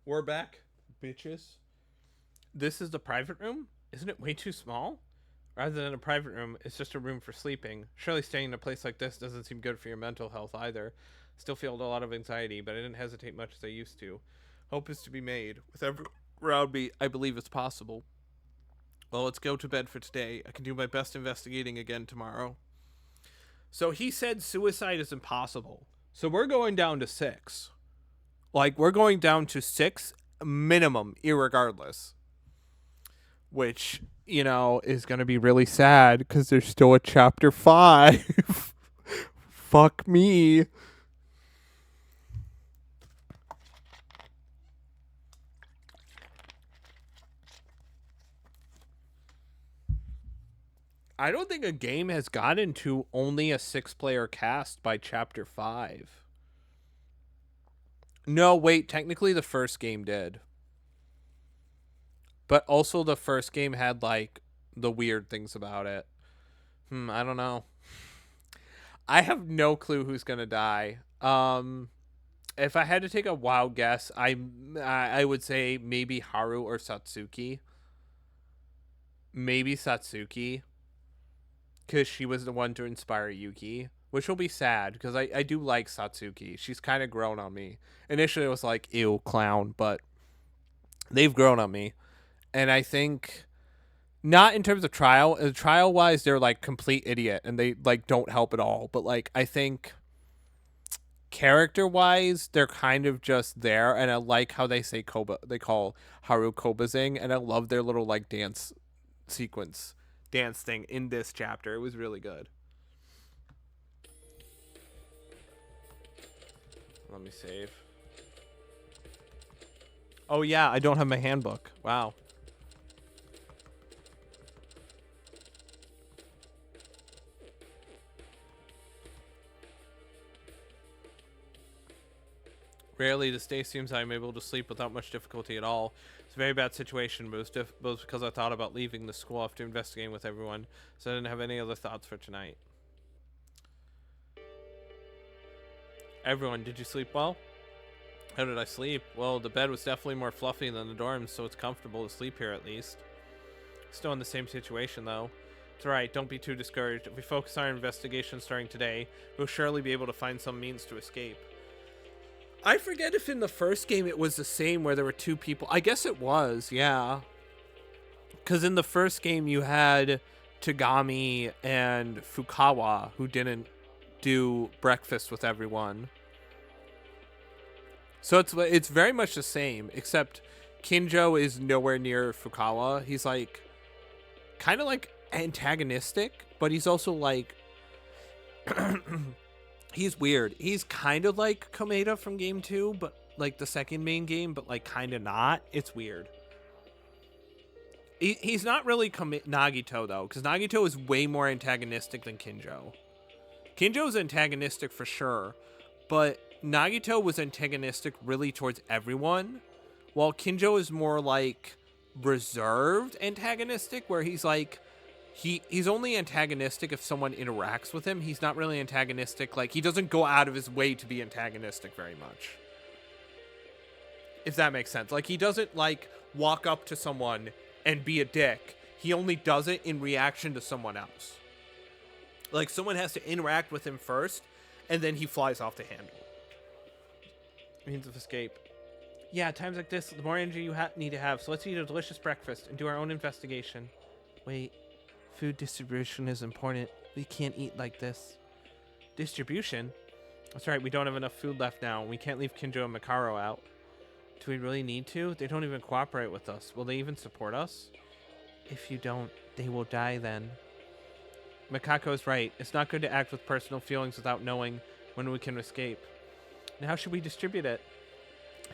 We're back, bitches. This is the private room? Isn't it way too small? Rather than a private room, it's just a room for sleeping. Surely staying in a place like this doesn't seem good for your mental health either. Still feel a lot of anxiety, but I didn't hesitate much as I used to. Hope is to be made. With everyone around me, I believe it's possible. Well, let's go to bed for today. I can do my best investigating again tomorrow. So he said suicide is impossible. So we're going down to 6. Like, we're going down to 6 minimum, irregardless. Which, is going to be really sad because there's still a chapter 5. Fuck me. I don't think a game has gotten to only a 6-player cast by chapter 5. No, wait, technically the first game did. But also the first game had, like, the weird things about it. I don't know. I have no clue who's going to die. If I had to take a wild guess, I would say maybe Haru or Satsuki. Maybe Satsuki, because she was the one to inspire Yuki, which will be sad because I do like Satsuki. She's kind of grown on me. Initially, it was like, ew, clown, but they've grown on me. And I think, not in terms of trial wise, they're like complete idiot and they like don't help at all. But like, I think character wise, they're kind of just there. And I like how they call Haru Kobazing. And I love their little like dance thing in this chapter. It was really good. Let me save. Oh yeah, I don't have my handbook. Wow. Rarely this day seems I'm able to sleep without much difficulty at all. It's a very bad situation, but it was because I thought about leaving the school after investigating with everyone, so I didn't have any other thoughts for tonight. Everyone, did you sleep well? How did I sleep? Well, the bed was definitely more fluffy than the dorms, so it's comfortable to sleep here at least. Still in the same situation, though. It's alright, don't be too discouraged. If we focus our investigation starting today, we'll surely be able to find some means to escape. I forget if in the first game it was the same where there were 2 people. I guess it was, yeah. Because in the first game you had Tagami and Fukawa who didn't do breakfast with everyone. So it's very much the same, except Kinjo is nowhere near Fukawa. He's like kind of like antagonistic, but he's also like he's weird. He's kind of like Komeda from game 2, but like the second main game, but like kind of not. It's weird. He's not really Nagito though, because Nagito is way more antagonistic than Kinjo. Kinjo is antagonistic for sure, but Nagito was antagonistic really towards everyone, while Kinjo is more like reserved antagonistic, where he's like he's only antagonistic if someone interacts with him. He's not really antagonistic, like he doesn't go out of his way to be antagonistic very much. If that makes sense. Like he doesn't like walk up to someone and be a dick. He only does it in reaction to someone else. Like someone has to interact with him first, and then he flies off the handle. Means of escape. Yeah, times like this, the more energy you need to have. So let's eat a delicious breakfast and do our own investigation. Wait, food distribution is important. We can't eat like this. Distribution? That's right, we don't have enough food left now. We can't leave Kinjo and Mikaro out. Do we really need to? They don't even cooperate with us. Will they even support us? If you don't, they will die then. Mikako's right. It's not good to act with personal feelings without knowing when we can escape. And how should we distribute it?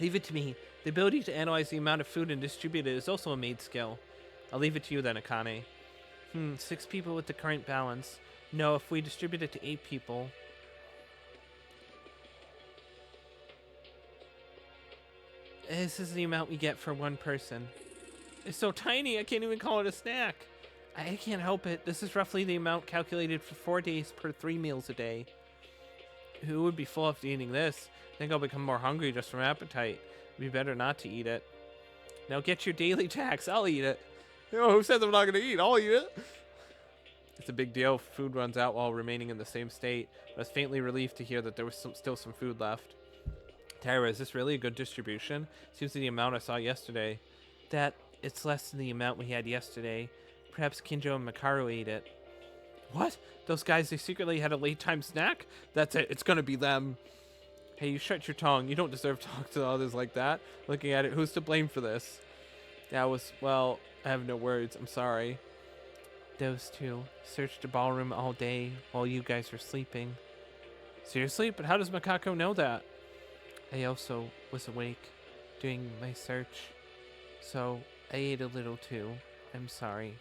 Leave it to me. The ability to analyze the amount of food and distribute it is also a maid skill. I'll leave it to you then, Akane. 6 people with the current balance. No, if we distribute it to 8 people... This is the amount we get for 1 person. It's so tiny, I can't even call it a snack. I can't help it. This is roughly the amount calculated for 4 days per 3 meals a day. Who would be full after eating this? I think I'll become more hungry just from appetite. It'd be better not to eat it. Now get your daily tax. I'll eat it. You know, who says I'm not going to eat? I'll eat it. It's a big deal if food runs out while remaining in the same state. I was faintly relieved to hear that there was still some food left. Tyra, is this really a good distribution? Seems to the amount I saw yesterday. That it's less than the amount we had yesterday. Perhaps Kinjo and Makaru ate it. What? Those guys, they secretly had a late time snack? That's it. It's gonna be them. Hey, you shut your tongue. You don't deserve to talk to others like that. Looking at it, who's to blame for this? That was, well, I have no words. I'm sorry. Those two searched the ballroom all day while you guys were sleeping. Seriously? But how does Makako know that? I also was awake during my search, so I ate a little too. I'm sorry.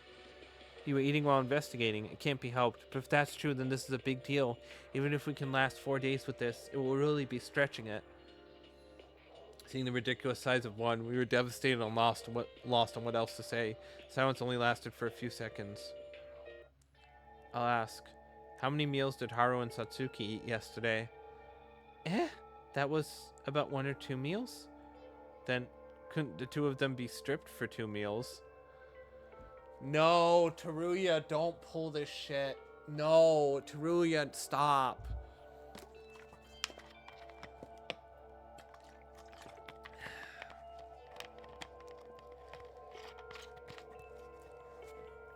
You were eating while investigating. It can't be helped. But if that's true, then this is a big deal. Even if we can last 4 days with this, it will really be stretching it. Seeing the ridiculous size of one, we were devastated and lost on what else to say. Silence only lasted for a few seconds. I'll ask, how many meals did Haru and Satsuki eat yesterday? That was about 1 or 2 meals? Then couldn't the two of them be stripped for 2 meals? No, Teruya, don't pull this shit. No, Teruya, stop.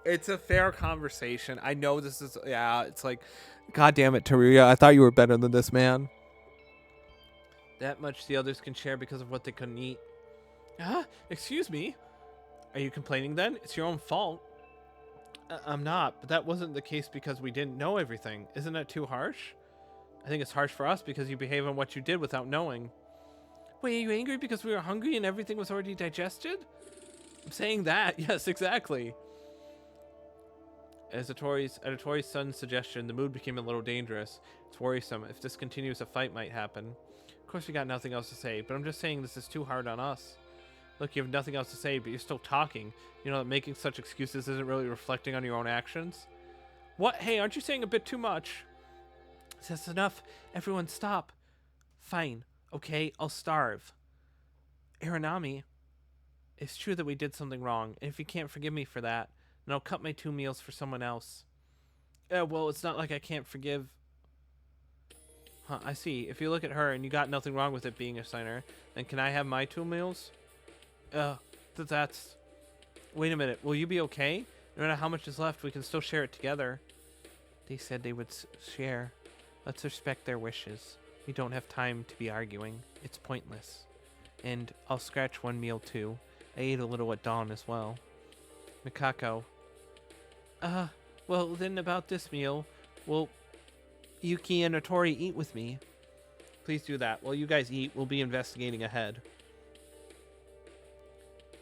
It's a fair conversation. I know this is, yeah, it's like, God damn it, Teruya. I thought you were better than this, man. That much the others can share because of what they couldn't eat. Excuse me? Are you complaining then? It's your own fault. I'm not, but that wasn't the case because we didn't know everything. Isn't that too harsh? I think it's harsh for us because you behave on what you did without knowing. Wait, are you angry because we were hungry and everything was already digested? I'm saying that. Yes, exactly. At Tori's son's suggestion, the mood became a little dangerous. It's worrisome. If this continues, a fight might happen. Of course, we got nothing else to say, but I'm just saying this is too hard on us. Look, you have nothing else to say, but you're still talking. You know that making such excuses isn't really reflecting on your own actions? What? Hey, aren't you saying a bit too much? That's enough. Everyone stop. Fine. Okay, I'll starve. Aranami, it's true that we did something wrong, and if you can't forgive me for that, then I'll cut my 2 meals for someone else. Well, it's not like I can't forgive. Huh, I see. If you look at her and you got nothing wrong with it being a signer, then can I have my 2 meals? That's... Wait a minute. Will you be okay? No matter how much is left, we can still share it together. They said they would share. Let's respect their wishes. We don't have time to be arguing. It's pointless. And I'll scratch 1 meal too. I ate a little at dawn as well. Mikako. Well then about this meal, will Yuki and Otori eat with me? Please do that. While you guys eat, we'll be investigating ahead.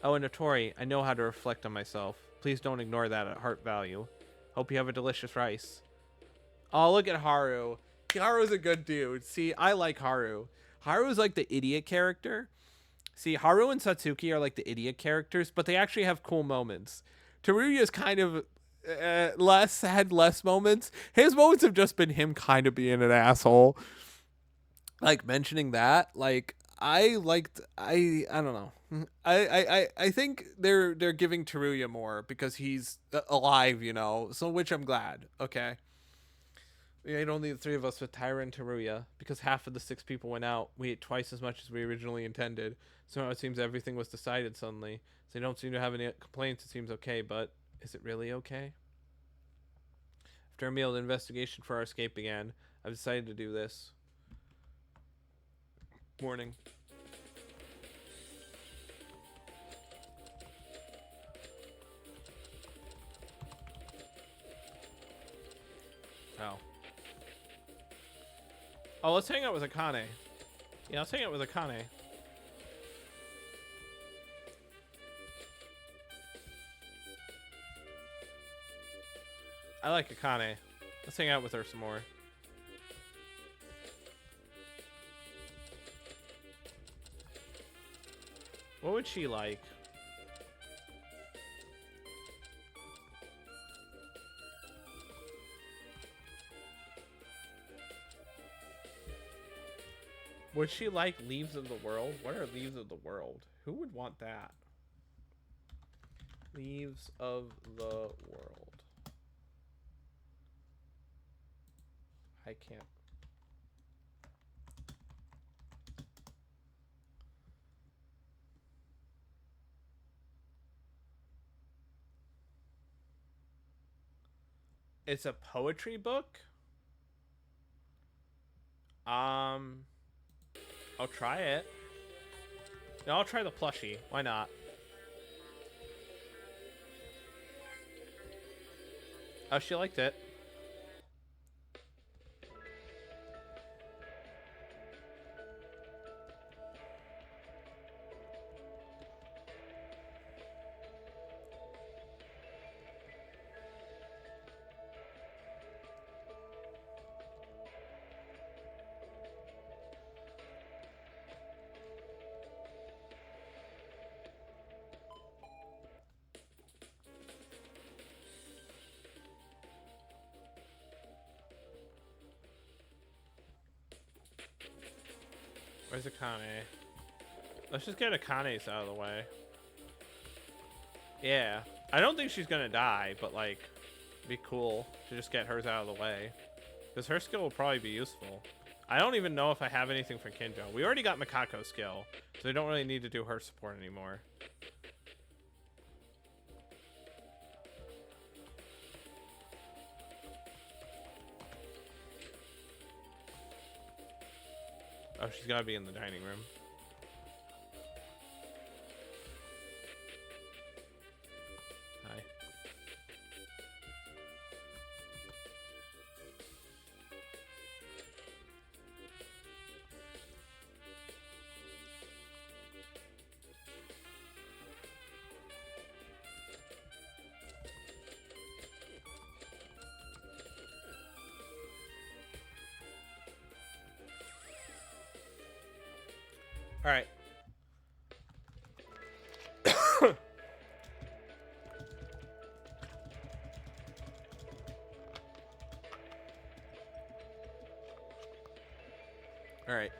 Oh, and Otori, I know how to reflect on myself. Please don't ignore that at heart value. Hope you have a delicious rice. Oh, look at Haru. Haru's a good dude. See, I like Haru. Haru's like the idiot character. See, Haru and Satsuki are like the idiot characters, but they actually have cool moments. Teruya's kind of had less moments. His moments have just been him kind of being an asshole. Like mentioning that, like I don't know. I think they're giving Teruya more because he's alive, you know. So which I'm glad. Okay. We ate only the 3 of us with Tyra and Teruya because half of the 6 people went out. We ate twice as much as we originally intended. So now it seems everything was decided suddenly. So they don't seem to have any complaints. It seems okay, but is it really okay? After a meal, the investigation for our escape began. I've decided to do this. Morning. Oh, let's hang out with Akane. Yeah, let's hang out with Akane. I like Akane. Let's hang out with her some more. What would she like? Would she like Leaves of the World? What are Leaves of the World? Who would want that? Leaves of the World. I can't. It's a poetry book? I'll try it. No, I'll try the plushie. Why not? Oh, she liked it. Where's Akane? Let's just get Akane's out of the way. Yeah. I don't think she's gonna die, but like, it'd be cool to just get hers out of the way. Because her skill will probably be useful. I don't even know if I have anything for Kinjo. We already got Mikako's skill, so we don't really need to do her support anymore. Oh, she's gotta be in the dining room. Hi. All right. All right.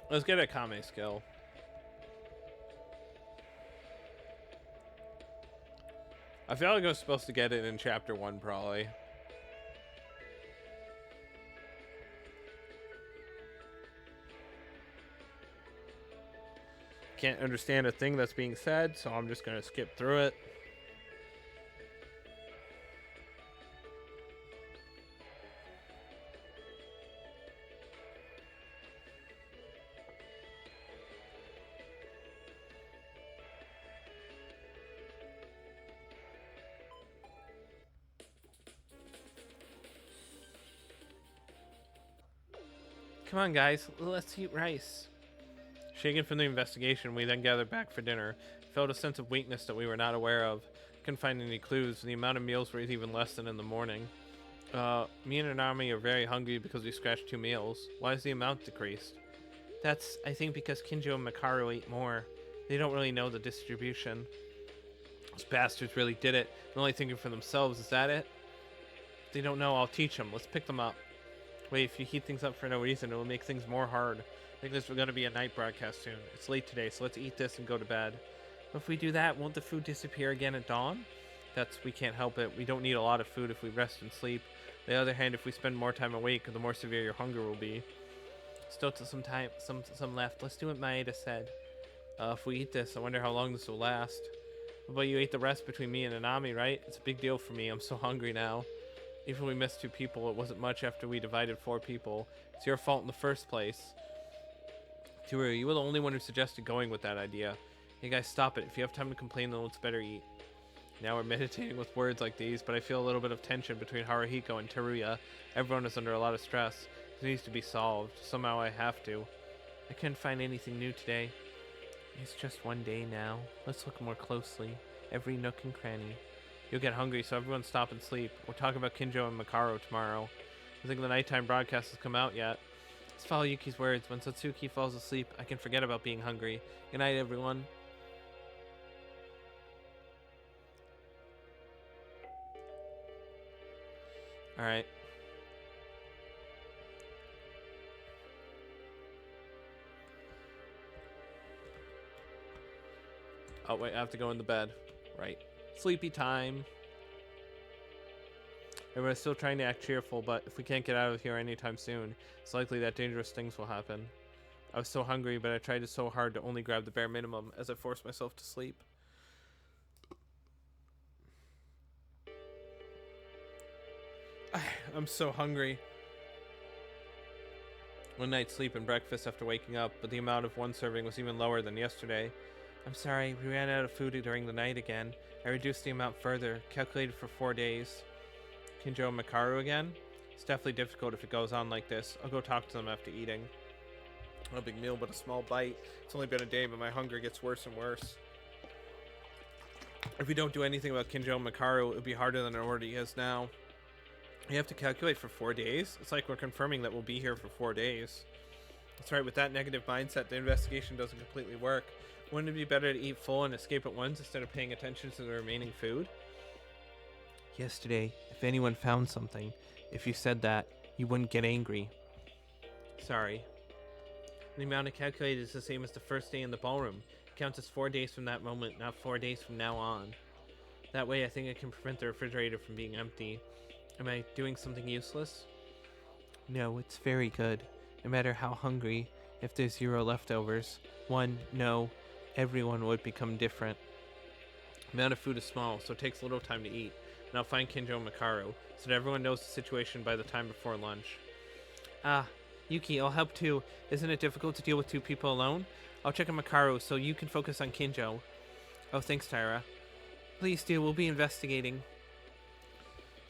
Let's get a Kame skill. I feel like I was supposed to get it in chapter 1 probably. Can't understand a thing that's being said, so I'm just gonna skip through it. Come on, guys, let's eat rice. Shaken from the investigation, we then gathered back for dinner. Felt a sense of weakness that we were not aware of. Couldn't find any clues. The amount of meals were even less than in the morning. Me and Nanami are very hungry because we scratched 2 meals. Why is the amount decreased? That's, I think, because Kinjo and Makaru ate more. They don't really know the distribution. Those bastards really did it. They're only thinking for themselves, is that it? If they don't know, I'll teach them. Let's pick them up. Wait, if you heat things up for no reason, it will make things more hard. I think there's going to be a night broadcast soon. It's late today, so let's eat this and go to bed. If we do that, won't the food disappear again at dawn? We can't help it. We don't need a lot of food if we rest and sleep. On the other hand, if we spend more time awake, the more severe your hunger will be. Still some time, some left. Let's do what Maeda said. If we eat this, I wonder how long this will last. But you ate the rest between me and Nanami, right? It's a big deal for me. I'm so hungry now. Even if we missed 2 people, it wasn't much after we divided 4 people. It's your fault in the first place. Toru, you were the only one who suggested going with that idea. Hey guys, stop it. If you have time to complain, then let's better eat. Now we're meditating with words like these, but I feel a little bit of tension between Haruhiko and Teruya. Everyone is under a lot of stress. It needs to be solved. Somehow I have to. I couldn't find anything new today. It's just one day now. Let's look more closely. Every nook and cranny. You'll get hungry, so everyone stop and sleep. We'll talk about Kinjo and Makaru tomorrow. I think the nighttime broadcast has come out yet. Let's follow Yuki's words. When Satsuki falls asleep, I can forget about being hungry. Good night, everyone. Alright. Oh, wait, I have to go in the bed. Right. Sleepy time. Everyone's still trying to act cheerful, but if we can't get out of here anytime soon, it's likely that dangerous things will happen. I was so hungry, but I tried so hard to only grab the bare minimum as I forced myself to sleep. I'm so hungry. One night's sleep and breakfast after waking up, but the amount of one serving was even lower than yesterday. I'm sorry, we ran out of food during the night again. I reduced the amount further, calculated for 4 days. Kinjo and Makaru again? It's definitely difficult if it goes on like this. I'll go talk to them after eating. Not a big meal, but a small bite. It's only been a day, but my hunger gets worse and worse. If we don't do anything about Kinjo and Makaru, it would be harder than it already is now. You have to calculate for 4 days? It's like we're confirming that we'll be here for 4 days. That's right, with that negative mindset, the investigation doesn't completely work. Wouldn't it be better to eat full and escape at once instead of paying attention to the remaining food? Yesterday, if anyone found something, if you said that, you wouldn't get angry. Sorry. The amount I calculated is the same as the first day in the ballroom. It counts as 4 days from that moment, not 4 days from now on. That way I think I can prevent the refrigerator from being empty. Am I doing something useless? No, it's very good. No matter how hungry, if there's 0 leftovers, everyone would become different. The amount of food is small, so it takes little time to eat, and I'll find Kinjo and Makaru, so that everyone knows the situation by the time before lunch. Ah, Yuki, I'll help too. Isn't it difficult to deal with 2 people alone? I'll check on Makaru, so you can focus on Kinjo. Oh, thanks, Tyra. Please do, we'll be investigating.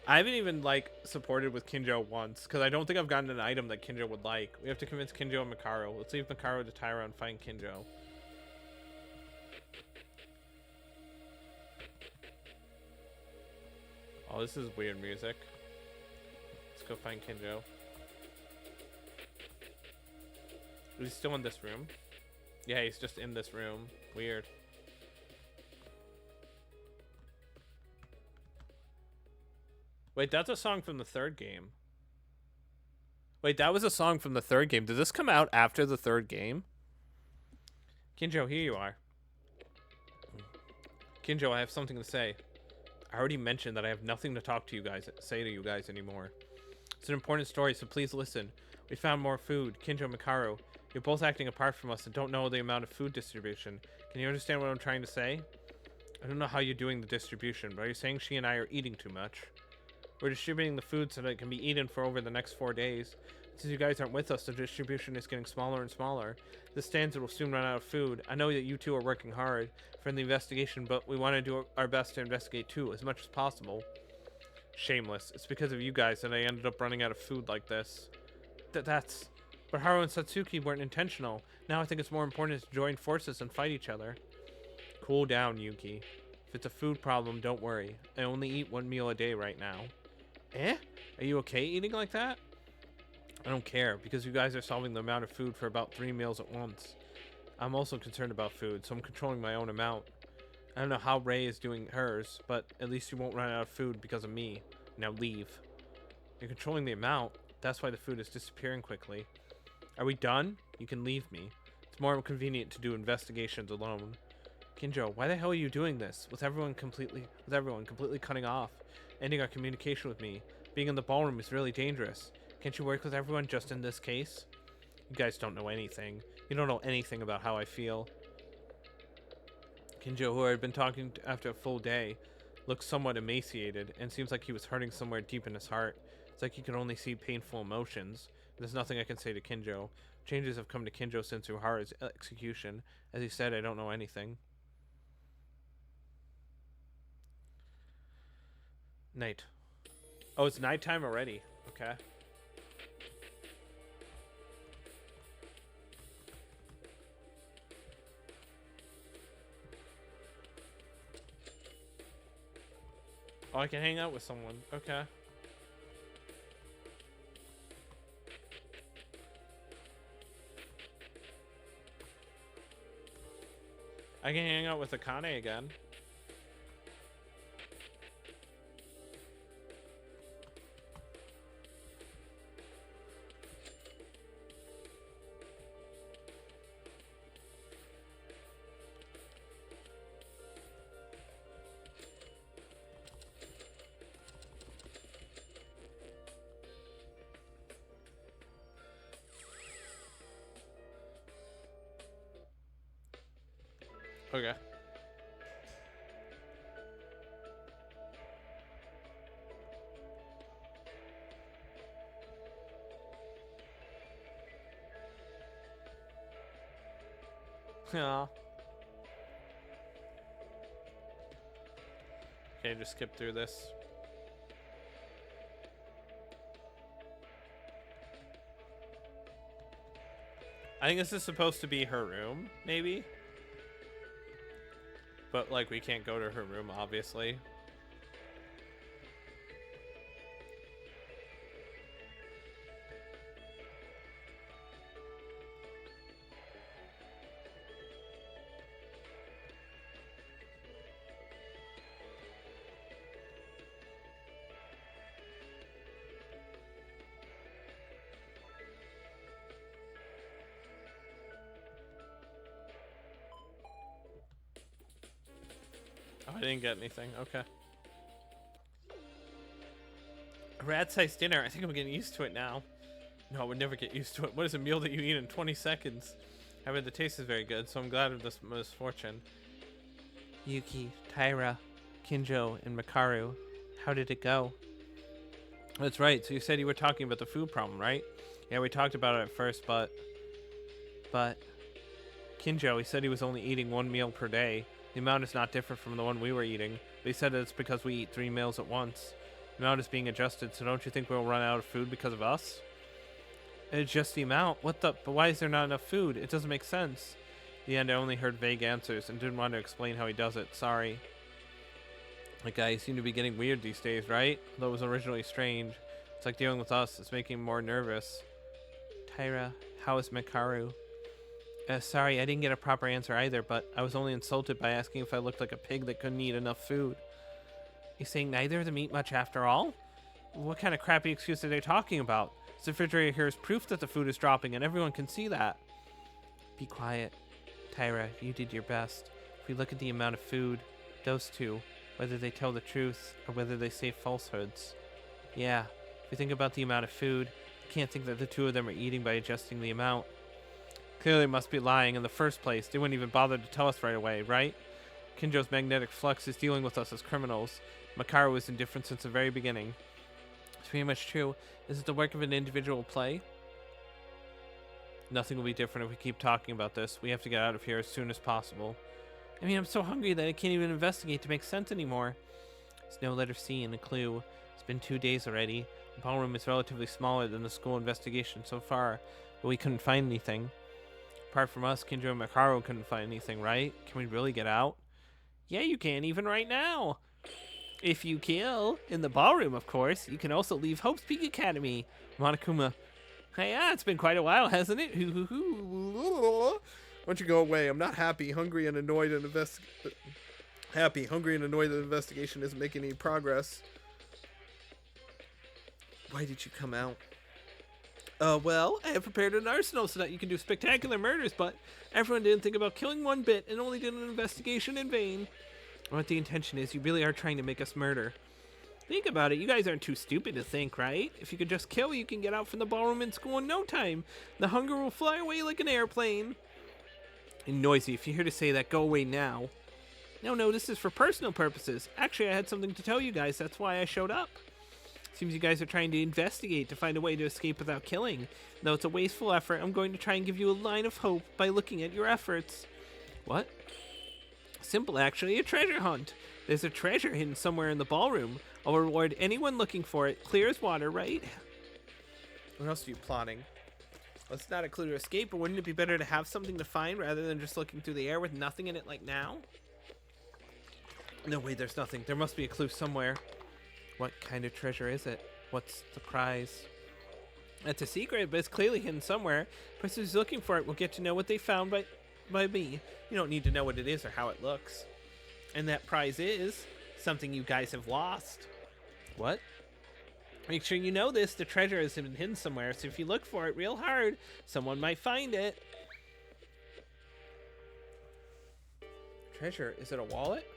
I haven't even, supported with Kinjo once, because I don't think I've gotten an item that Kinjo would like. We have to convince Kinjo and Makaru. Let's leave Makaru to Tyra and find Kinjo. Oh, this is weird music. Let's go find Kinjo. Is he still in this room? Yeah, he's just in this room. Weird. Wait, that's a song from the 3rd game. Wait, that was a song from the 3rd game. Did this come out after the 3rd game? Kinjo, here you are. Kinjo, I have something to say. I already mentioned that I have nothing to say to you guys anymore. It's an important story, so please listen. We found more food. Kinjo and Makaru, you're both acting apart from us and don't know the amount of food distribution. Can you understand what I'm trying to say? I don't know how you're doing the distribution, but are you saying she and I are eating too much? We're distributing the food so that it can be eaten for over the next 4 days. Since you guys aren't with us, the distribution is getting smaller and smaller. This stanza will soon run out of food. I know that you two are working hard for the investigation, but we want to do our best to investigate too, as much as possible. Shameless. It's because of you guys that I ended up running out of food like this. But Haru and Satsuki weren't intentional. Now I think it's more important to join forces and fight each other. Cool down, Yuki. If it's a food problem, don't worry. I only eat 1 meal a day right now. Eh? Are you okay eating like that? I don't care, because you guys are solving the amount of food for about 3 meals at once. I'm also concerned about food, so I'm controlling my own amount. I don't know how Ray is doing hers, but at least you won't run out of food because of me. Now leave. You're controlling the amount. That's why the food is disappearing quickly. Are we done? You can leave me. It's more convenient to do investigations alone. Kinjo, why the hell are you doing this? With everyone completely cutting off, ending our communication with me. Being in the ballroom is really dangerous. Can't you work with everyone just in this case? You guys don't know anything. You don't know anything about how I feel. Kinjo, who I had been talking to after a full day, looks somewhat emaciated and seems like he was hurting somewhere deep in his heart. It's like he can only see painful emotions. There's nothing I can say to Kinjo. Changes have come to Kinjo since Uehara's execution. As he said, I don't know anything. Night. Oh, it's nighttime already. Okay. Oh, I can hang out with someone. Okay. I can hang out with Akane again. Okay. Yeah. Okay, just skip through this. I think this is supposed to be her room, maybe. But, like, we can't go to her room, obviously. Oh, I didn't get anything. Okay. A rat-sized dinner. I think I'm getting used to it now. No, I would never get used to it. What is a meal that you eat in 20 seconds? I bet the taste is very good, so I'm glad of this misfortune. Yuki, Taira, Kinjo, and Makaru. How did it go? That's right. So you said you were talking about the food problem, right? Yeah, we talked about it at first, but Kinjo, he said he was only eating 1 meal per day. The amount is not different from the one we were eating, but he said it's because we eat 3 meals at once. The amount is being adjusted, so don't you think we'll run out of food because of us? It's just the amount. What the? But why is there not enough food? It doesn't make sense. In the end, I only heard vague answers and didn't want to explain how he does it. Sorry. That guy seemed to be getting weird these days, right? Although it was originally strange. It's like dealing with us. It's making him more nervous. Taira, how is Makaru? Sorry, I didn't get a proper answer either, but I was only insulted by asking if I looked like a pig that couldn't eat enough food. You're saying neither of them eat much after all? What kind of crappy excuse are they talking about? This refrigerator here is proof that the food is dropping, and everyone can see that. Be quiet. Taira, you did your best. If we look at the amount of food, those two, whether they tell the truth or whether they say falsehoods. Yeah, if we think about the amount of food, I can't think that the two of them are eating by adjusting the amount. Clearly must be lying in the first place. They wouldn't even bother to tell us right away, right? Kinjo's magnetic flux is dealing with us as criminals. Makaru was indifferent since the very beginning. It's pretty much true. Is it the work of an individual play? Nothing will be different if we keep talking about this. We have to get out of here as soon as possible. I mean, I'm so hungry that I can't even investigate to make sense anymore. There's no letter C in the clue. It's been 2 days already. The ballroom is relatively smaller than the school investigation so far, but we couldn't find anything. Apart from us, Kinjo and Makaru couldn't find anything, right? Can we really get out? Yeah, you can, even right now. If you kill. In the ballroom, of course. You can also leave Hope's Peak Academy. Monokuma. Hey, yeah, it's been quite a while, hasn't it? Why don't you go away? I'm not happy, hungry, and annoyed and hungry and annoyed that the investigation isn't making any progress. Why did you come out? Well, I have prepared an arsenal so that you can do spectacular murders, but everyone didn't think about killing one bit and only did an investigation in vain. What the intention is, you really are trying to make us murder. Think about it, you guys aren't too stupid to think, right? If you could just kill, you can get out from the ballroom in school in no time. The hunger will fly away like an airplane. And Noisy, if you're here to say that, go away now. No, this is for personal purposes. Actually, I had something to tell you guys, that's why I showed up. Seems you guys are trying to investigate to find a way to escape without killing. Though it's a wasteful effort, I'm going to try and give you a line of hope by looking at your efforts. What? Simple, actually, a treasure hunt. There's a treasure hidden somewhere in the ballroom. I'll reward anyone looking for it, clear as water, right? What else are you plotting? Let's not include an escape, but wouldn't it be better to have something to find rather than just looking through the air with nothing in it like now? No, wait, there's nothing. There must be a clue somewhere. What kind of treasure is it? What's the prize? It's a secret, but it's clearly hidden somewhere. The person who's looking for it will get to know what they found by me. You don't need to know what it is or how it looks. And that prize is something you guys have lost. What? Make sure you know this. The treasure has been hidden somewhere, so if you look for it real hard, someone might find it. Treasure? Is it a wallet?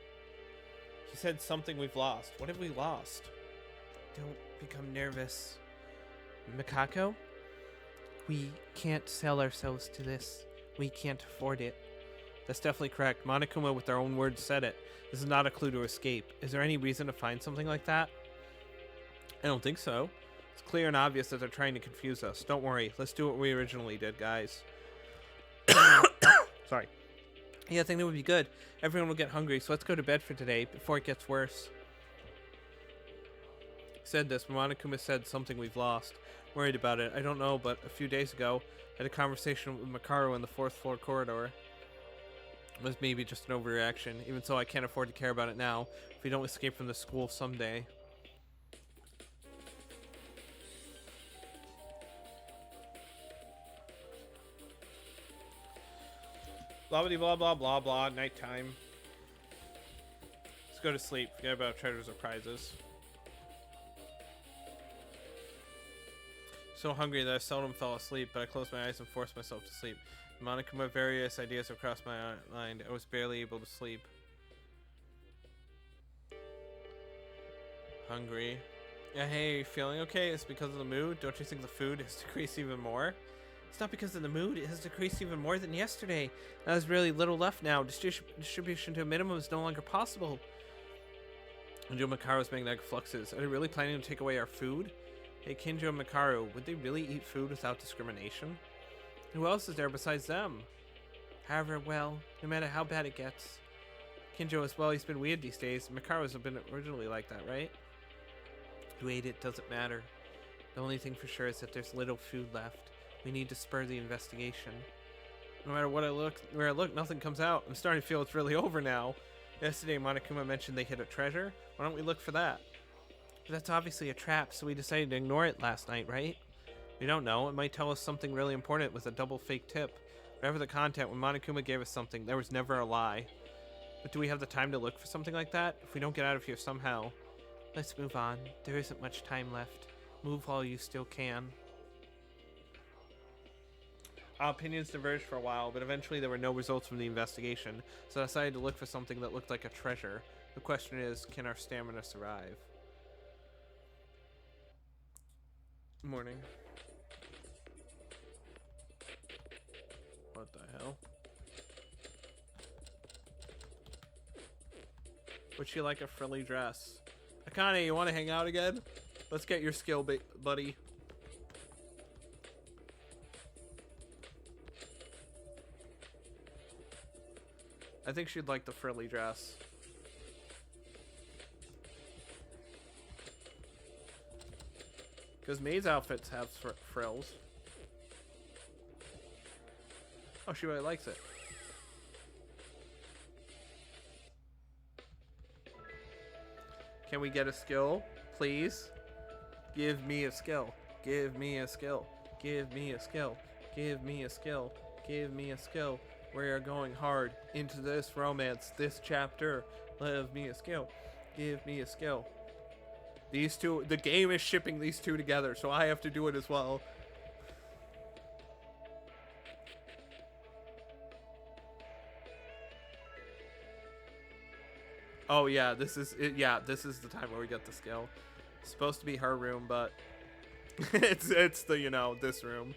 He said something we've lost. What have we lost? Don't become nervous. Mikako? We can't sell ourselves to this. We can't afford it. That's definitely correct. Monokuma, with their own words, said it. This is not a clue to escape. Is there any reason to find something like that? I don't think so. It's clear and obvious that they're trying to confuse us. Don't worry. Let's do what we originally did, guys. Sorry. Yeah, I think that would be good. Everyone will get hungry, so let's go to bed for today before it gets worse. Said this, Monokuma said something we've lost. Worried about it. I don't know, but a few days ago, I had a conversation with Makaru in the 4th floor corridor. It was maybe just an overreaction. Even so, I can't afford to care about it now. If we don't escape from the school someday. Blah blah blah blah blah. Nighttime. Let's go to sleep. Forget about treasures or prizes. So hungry that I seldom fell asleep, but I closed my eyes and forced myself to sleep. Monokuma, various ideas have crossed my mind. I was barely able to sleep. Hungry. Yeah, hey, feeling okay? It's because of the mood? Don't you think the food has decreased even more? It's not because of the mood. It has decreased even more than yesterday. There's really little left now. Distribution to a minimum is no longer possible. Kinjo Makaru's magnetic fluxes. Are they really planning to take away our food? Hey, Kinjo and Makaru, would they really eat food without discrimination? Who else is there besides them? However, well, no matter how bad it gets. Kinjo as well, he's been weird these days. Makaru's been originally like that, right? Who ate it doesn't matter. The only thing for sure is that there's little food left. We need to spur the investigation. No matter where I look, nothing comes out. I'm starting to feel it's really over now. Yesterday, Monokuma mentioned they hid a treasure. Why don't we look for that? But that's obviously a trap, so we decided to ignore it last night, right? We don't know. It might tell us something really important with a double fake tip. Whatever the content, when Monokuma gave us something, there was never a lie. But do we have the time to look for something like that? If we don't get out of here somehow. Let's move on. There isn't much time left. Move while you still can. Our opinions diverged for a while, but eventually there were no results from the investigation, so I decided to look for something that looked like a treasure. The question is, can our stamina survive? Morning. What the hell? Would she like a frilly dress? Akane, you want to hang out again? Let's get your skill, buddy. I think she'd like the frilly dress. Because May's outfits have frills. Oh, she really likes it. Can we get a skill, please? Give me a skill. Give me a skill. Give me a skill. Give me a skill. Give me a skill. We are going hard into this romance, this chapter. Give me a skill. Give me a skill. These two, the game is shipping these two together, so I have to do it as well. Oh yeah, this is it. Yeah, this is the time where we get the skill. It's supposed to be her room, but it's the, you know, this room.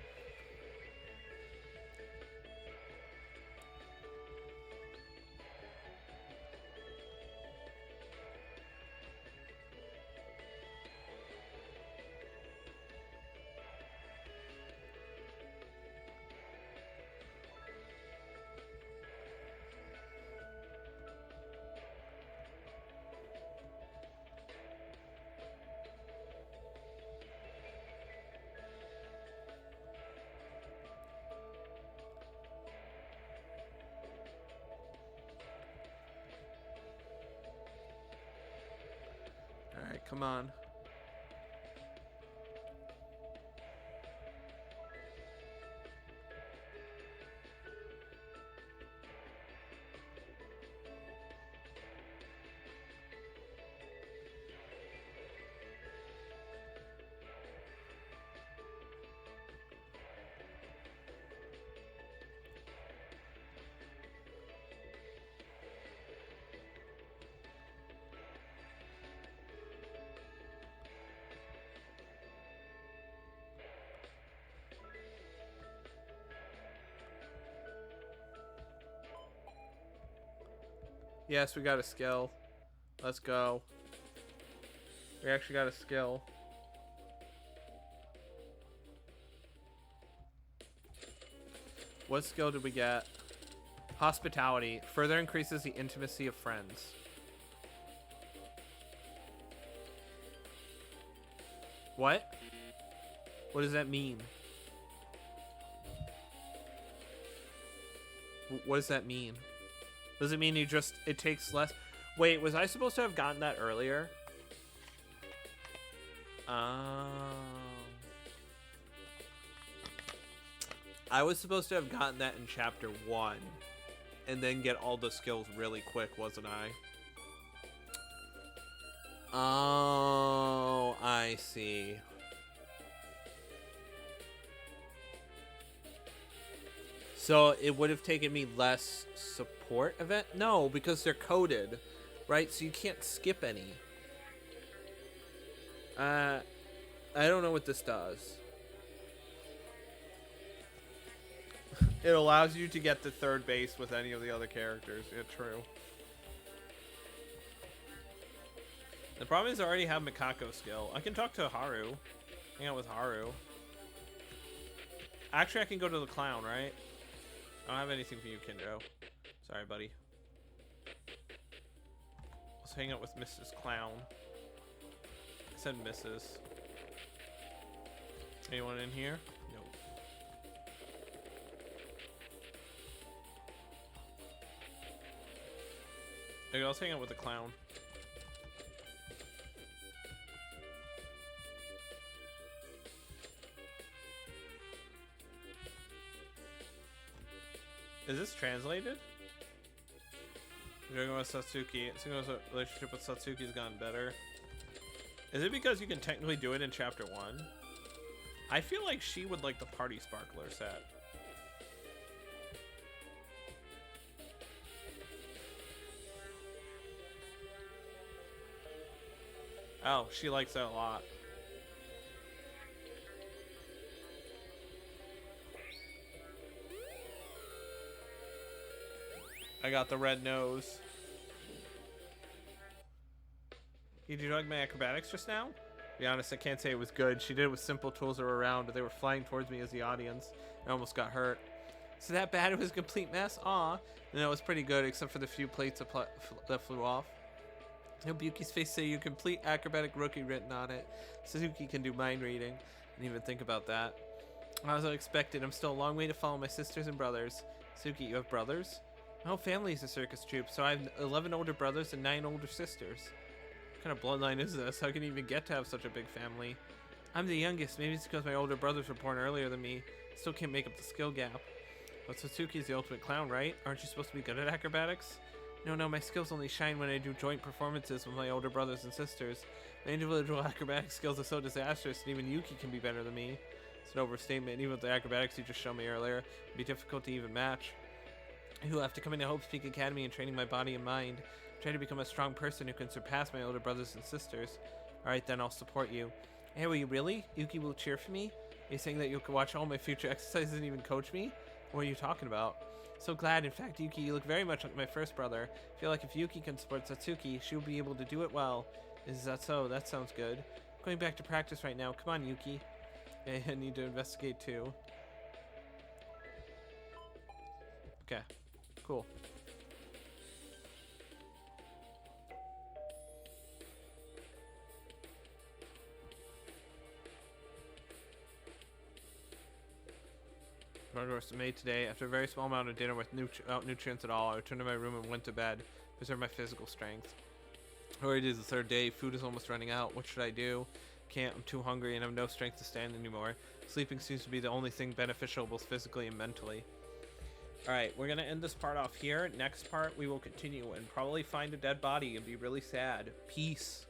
Alright, come on. Yes, we got a skill. Let's go. We actually got a skill. What skill did we get? Hospitality. Further increases the intimacy of friends. What? What does that mean? What does that mean? Does it mean it takes less? Wait, was I supposed to have gotten that earlier? I was supposed to have gotten that in chapter 1 and then get all the skills really quick, wasn't I? Oh, I see. So it would have taken me less support event? No, because they're coded, right? So you can't skip any. I don't know what this does. It allows you to get to third base with any of the other characters. Yeah, true. The problem is I already have Mikako skill. I can talk to Haru. Hang out with Haru. Actually, I can go to the clown, right? I don't have anything for you, Kinjo. Sorry, buddy. Let's hang out with Mrs. Clown. I said Mrs. Anyone in here? Nope. Okay, let's hang out with the clown. Is this translated? Joking with Satsuki. Singo's relationship with Satsuki has gotten better. Is it because you can technically do it in chapter 1? I feel like she would like the party sparkler set. Oh, she likes that a lot. I got the red nose. Did you like my acrobatics just now? To be honest, I can't say it was good. She did it with simple tools that were around, but they were flying towards me as the audience. I almost got hurt. So that bad? It was a complete mess? Aw. And it was pretty good, except for the few plates that flew off. Yuki's face say you complete acrobatic rookie written on it. Suzuki can do mind reading. Didn't even think about that. As I expected, I'm still a long way to follow my sisters and brothers. Suzuki, you have brothers? My whole family is a circus troupe, so I have 11 older brothers and 9 older sisters. What kind of bloodline is this? How can you even get to have such a big family? I'm the youngest. Maybe it's because my older brothers were born earlier than me. Still can't make up the skill gap. But Satsuki's the ultimate clown, right? Aren't you supposed to be good at acrobatics? No, my skills only shine when I do joint performances with my older brothers and sisters. My individual acrobatic skills are so disastrous, and even Yuki can be better than me. It's an overstatement. Even with the acrobatics you just showed me earlier, it'd be difficult to even match. Who have to come into Hope's Peak Academy and training my body and mind. Try to become a strong person who can surpass my older brothers and sisters. Alright then, I'll support you. Hey, will you really? Yuki will cheer for me? Are you saying that you can watch all my future exercises and even coach me? What are you talking about? So glad. In fact, Yuki, you look very much like my first brother. I feel like if Yuki can support Satsuki, she'll be able to do it well. Is that so? That sounds good. I'm going back to practice right now. Come on, Yuki. I need to investigate too. Okay. Cool. Progress made today. After a very small amount of dinner without nutrients at all, I returned to my room and went to bed. Preserve my physical strength. Already is the third day. Food is almost running out. What should I do? Can't. I'm too hungry and have no strength to stand anymore. Sleeping seems to be the only thing beneficial both physically and mentally. Alright, we're going to end this part off here. Next part, we will continue and probably find a dead body and be really sad. Peace.